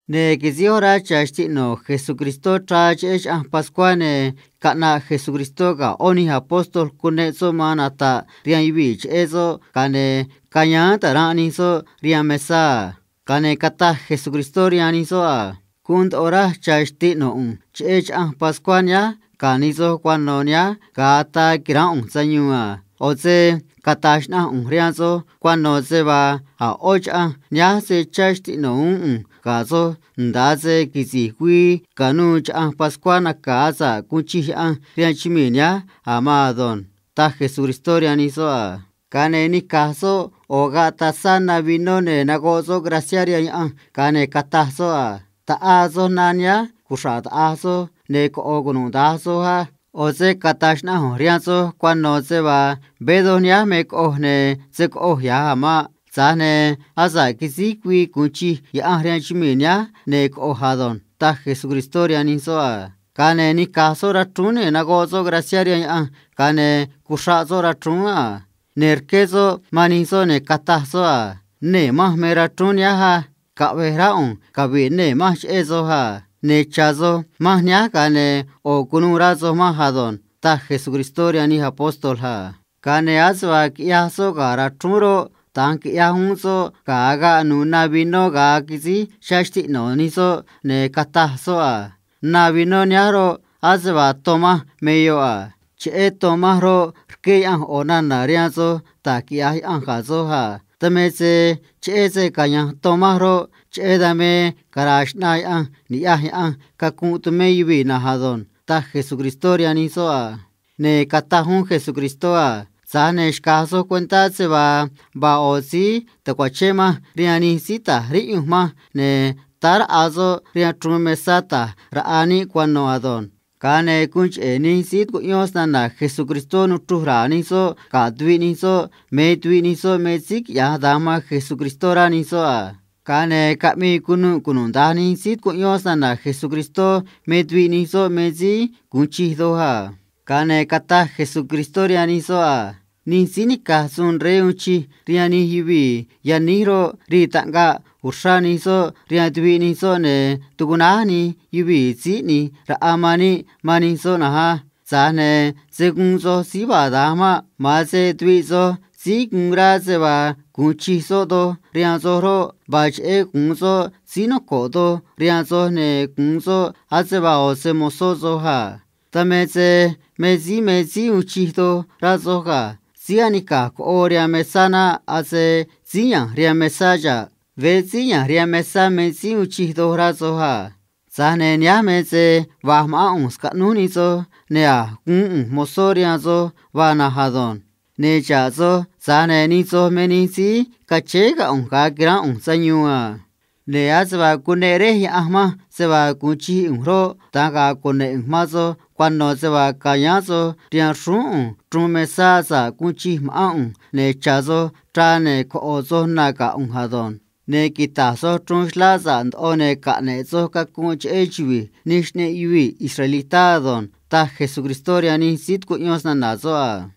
Ne kizihora chashti no Jesucristo trach ech Pascuane kana Jesucristo ga oni apostol kunetso manata rian ibich eso kane kanya tarani so rian mesa kane kata Jesucristo riani so a kunt ora chashti no ech Pascuania kanizo kwanonia kata kiraun sanyua oze katashna rianzo kwano seba a ocha nya se chashti no kazo ndaze kizi hui kanu cha Pascuana kaza kuchi rian chiminia amadon ta Jesucristo rianizo a kane ni kaso o gata sana vinone nagozo graciaria kane katazo a ta azo nania kushat azo ne ko ogunundazo ha oze katashna rianzo kwano seba bedonia mek ohne sek ohya ama Zane aza kizi kui kunchi ya rian chiminia ne ko hadon ta Jesucristo rianizo a kane ni kaso ratune nagozo graciaria kane kushazo ratruna nerkezo manizo ne katazo a ne mah meratunia ha kaberaun kabine mah ezo ha ne chazo mahnya kane o kunurazo mahadon ta Jesucristo riani apostol ha kane azwa kiaso garaturo tank yahunso kaga nuna vino ga kizi shashti no niso ne katazo a na vino nyaro azwa toma meyo a che toma ro ke an onana riazo taki ai anjazo ha tamese che se kanya toma ro che dame karashna an ni an kakutume yibi na hadon ta Jesucristo rianizo a ne katahun Jesucristo a Zane shkaso cuenta se ba ozi te kwachema riani sita riuma ne tar azo riatrumesata raani kwano adon kane kunch eni sit kuyos na Jesucristo nutrani so kadwini so medwini so mesik ya dama Jesucristo rani so a kane kami kunundani sit kuyos na Jesucristo medwini so mezi kunchi doha kane kata Jesucristo riani so a ni sinika sun reuchi riani hibi yaniro ritanga ushani so riadwini so ne tugunani hibi zini raamani mani so naha zane segunzo sibadama mase twizo sigungra seba kunchi so do rianzoro bache kunzo sino kodo rianzo ne kunzo aseba osemoso so ha tameze mezi uchido razoga Zianika ko ria mesana ase zia ria mesaya vezia ria mesa mezi uchi dorazo ha zane nya meze wa ma uns kanuni zo nea mosoria zo wa na hadon ne chazo zane ni zo menisi kachega unka gra sanyua ne azwa kunere ya ahma sewa kunchi unro taga kone mazo kwano sewa kayazo tian shu trumesa sa kunchi maun ne chazo trane ko ozo naga unhadon ne kitazo trunshla zand one kane zo ka kunch hwi nishne iwi israelitadon ta Jesucristo riani sit kuyos na nazo a